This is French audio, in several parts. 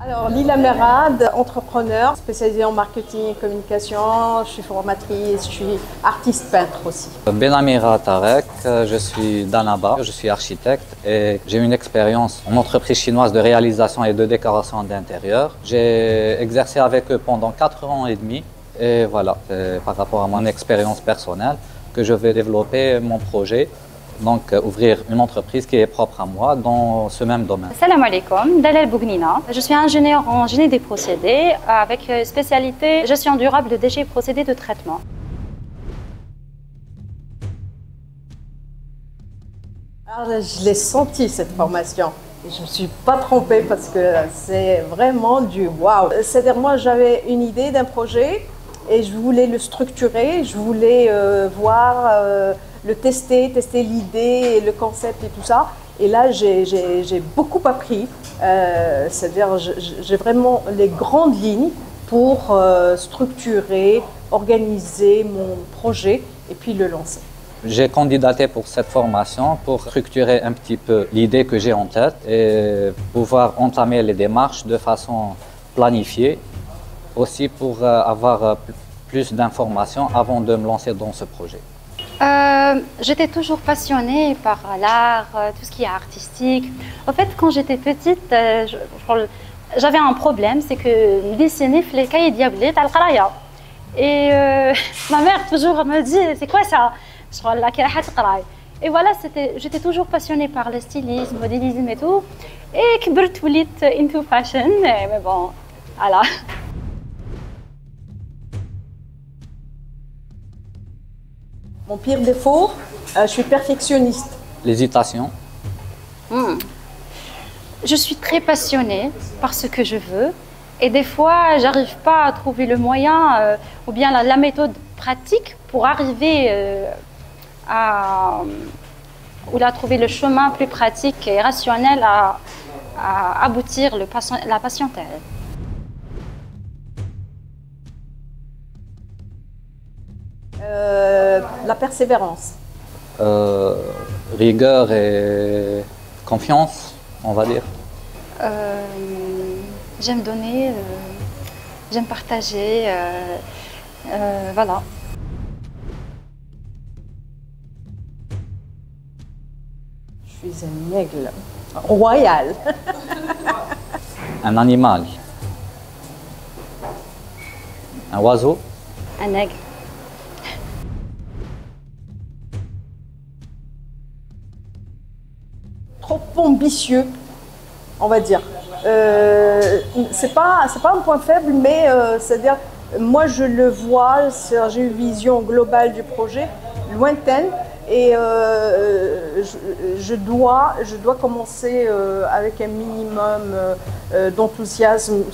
Alors, Lila Merad, entrepreneur, spécialisée en marketing et communication. Je suis formatrice, je suis artiste peintre aussi. Benamira Tarek, je suis d'Annaba, je suis architecte et j'ai une expérience en entreprise chinoise de réalisation et de décoration d'intérieur. J'ai exercé avec eux pendant 4 ans et demi et voilà, c'est par rapport à mon expérience personnelle que je vais développer mon projet. Donc, ouvrir une entreprise qui est propre à moi dans ce même domaine. Salam alaikum, Dalal Bougnina. Je suis ingénieur en génie des procédés avec spécialité gestion durable de déchets et procédés de traitement. Alors, je l'ai senti cette formation. Je ne me suis pas trompée parce que c'est vraiment du waouh. C'est-à-dire, moi, j'avais une idée d'un projet et je voulais le structurer, je voulais voir, le tester l'idée, le concept et tout ça. Et là, j'ai beaucoup appris. C'est-à-dire, j'ai vraiment les grandes lignes pour structurer, organiser mon projet et puis le lancer. J'ai candidaté pour cette formation pour structurer un petit peu l'idée que j'ai en tête et pouvoir entamer les démarches de façon planifiée. Aussi pour avoir plus d'informations avant de me lancer dans ce projet. J'étais toujours passionnée par l'art, tout ce qui est artistique. En fait, quand j'étais petite, j'avais un problème, c'est que dessiner les cahiers diablés à l'qraya. Et ma mère toujours me dit, c'est quoi ça? Et voilà, j'étais toujours passionnée par le stylisme, le modélisme et tout. Et كبرت وليت into fashion, mais bon, voilà. Mon pire défaut, je suis perfectionniste. L'hésitation. Je suis très passionnée par ce que je veux et des fois, j'arrive pas à trouver le moyen ou bien la méthode pratique pour arriver ou à trouver le chemin plus pratique et rationnel à aboutir la patientèle. La persévérance. Rigueur et confiance, on va dire. J'aime donner, j'aime partager, voilà. Je suis un aigle royal. Un animal. Un oiseau. Un aigle. Trop ambitieux, on va dire. C'est pas un point faible, mais c'est-à-dire, moi je le vois, j'ai une vision globale du projet, lointaine, et je dois commencer avec un minimum d'enthousiasme.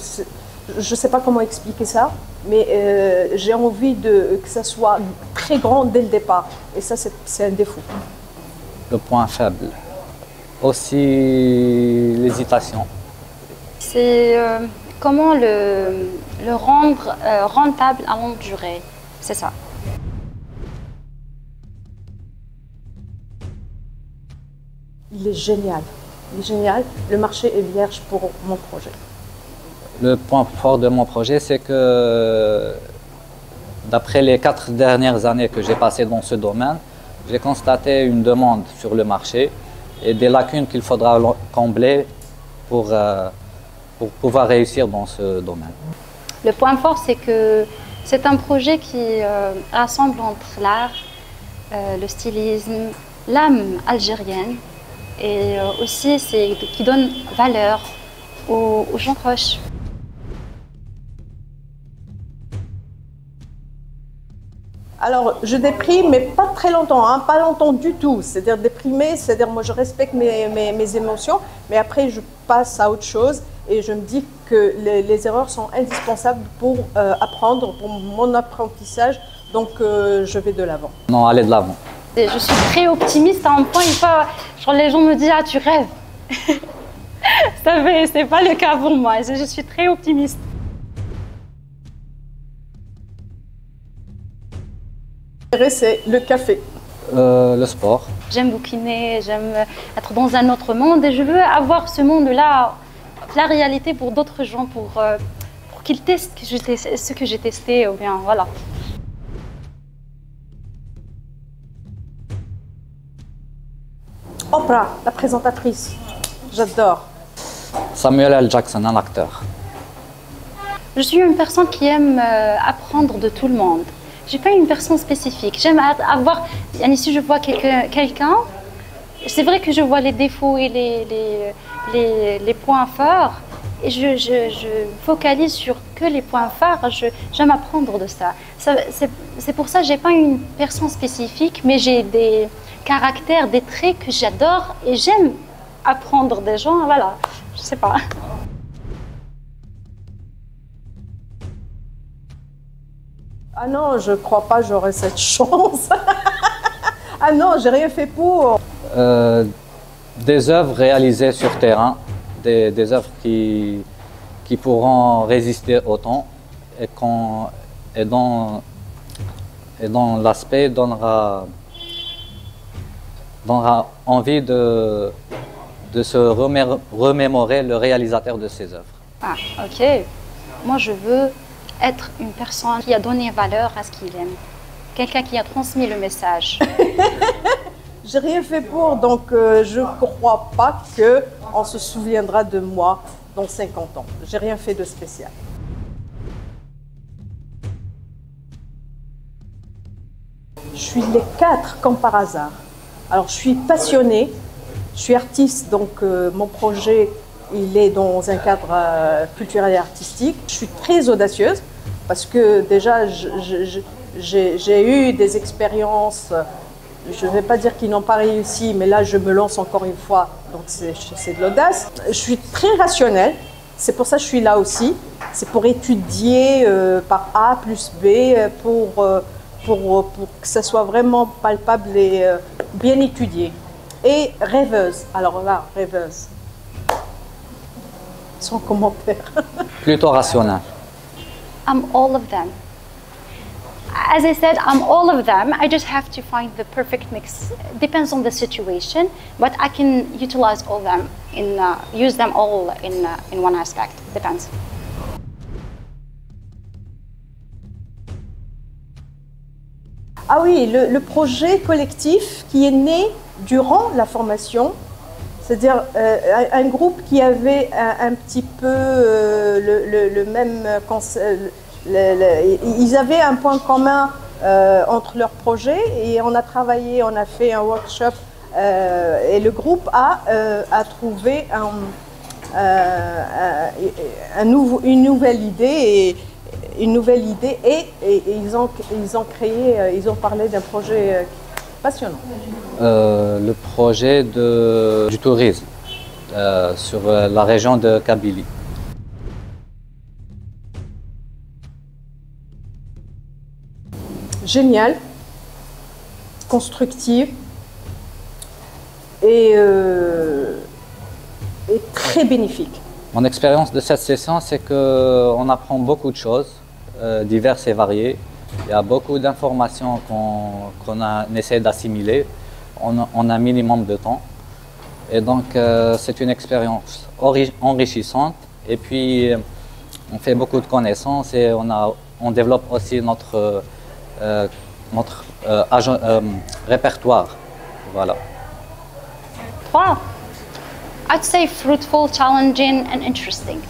Je ne sais pas comment expliquer ça, mais j'ai envie que ça soit très grand dès le départ, et ça c'est un défaut. Le point faible. Aussi l'hésitation. C'est comment le rendre rentable à longue durée, c'est ça. Il est génial, le marché est vierge pour mon projet. Le point fort de mon projet, c'est que d'après les 4 dernières années que j'ai passées dans ce domaine, j'ai constaté une demande sur le marché et des lacunes qu'il faudra combler pour pouvoir réussir dans ce domaine. Le point fort, c'est que c'est un projet qui rassemble entre l'art, le stylisme, l'âme algérienne et aussi qui donne valeur aux gens proches. Alors, je déprime, mais pas très longtemps, hein, pas longtemps du tout. C'est-à-dire déprimer, c'est-à-dire moi je respecte mes émotions, mais après je passe à autre chose et je me dis que les erreurs sont indispensables pour apprendre, pour mon apprentissage, donc je vais de l'avant. Non, aller de l'avant. Je suis très optimiste à un point, les gens me disent « Ah, tu rêves !» C'est pas le cas pour moi, je suis très optimiste. C'est le café. Le sport. J'aime bouquiner, j'aime être dans un autre monde et je veux avoir ce monde-là la réalité pour d'autres gens, pour qu'ils testent ce que j'ai testé, ou bien voilà. Oprah, la présentatrice, j'adore. Samuel L. Jackson, un acteur. Je suis une personne qui aime apprendre de tout le monde. Je n'ai pas une personne spécifique. J'aime avoir... Si je vois quelqu'un, c'est vrai que je vois les défauts et les points forts. Et je focalise sur que les points forts. J'aime apprendre de ça. C'est pour ça que je n'ai pas une personne spécifique, mais j'ai des caractères, des traits que j'adore et j'aime apprendre des gens. Voilà, je ne sais pas. Ah non, je crois pas j'aurais cette chance. Ah non, j'ai rien fait pour. Des œuvres réalisées sur terrain, des œuvres qui pourront résister au temps et dont l'aspect donnera envie de se remémorer le réalisateur de ces œuvres. Ah, ok. Moi, je veux être une personne qui a donné valeur à ce qu'il aime. Quelqu'un qui a transmis le message. J'ai rien fait pour, donc je ne crois pas qu'on se souviendra de moi dans 50 ans. J'ai rien fait de spécial. Je suis les 4 comme par hasard. Alors je suis passionnée, je suis artiste, donc mon projet il est dans un cadre culturel et artistique. Je suis très audacieuse parce que déjà j'ai eu des expériences, je ne vais pas dire qu'ils n'ont pas réussi, mais là je me lance encore une fois, donc c'est de l'audace. Je suis très rationnelle, c'est pour ça que je suis là aussi. C'est pour étudier par A plus B, pour que ça soit vraiment palpable et bien étudié. Et rêveuse, alors là, rêveuse. Sans commentaire. Plutôt rationnel. I'm all of them. As I said, I'm all of them. I just have to find the perfect mix. It depends on the situation, but I can utilize all of them use them all in one aspect. Depends. Ah oui, le projet collectif qui est né durant la formation, c'est-à-dire un groupe qui avait un petit peu le même concept, ils avaient un point commun entre leurs projets et on a travaillé, on a fait un workshop et le groupe a trouvé une nouvelle idée et ils ont créé, ils ont parlé d'un projet passionnant. Le projet du tourisme sur la région de Kabylie. Génial, constructive et très bénéfique. Mon expérience de cette session, c'est qu'on apprend beaucoup de choses, diverses et variées. Il y a beaucoup d'informations qu'on essaie d'assimiler en un minimum de temps. Et donc, c'est une expérience enrichissante. Et puis, on fait beaucoup de connaissances et on développe aussi notre répertoire. Voilà. 3. I'd say fruitful, challenging, and interesting.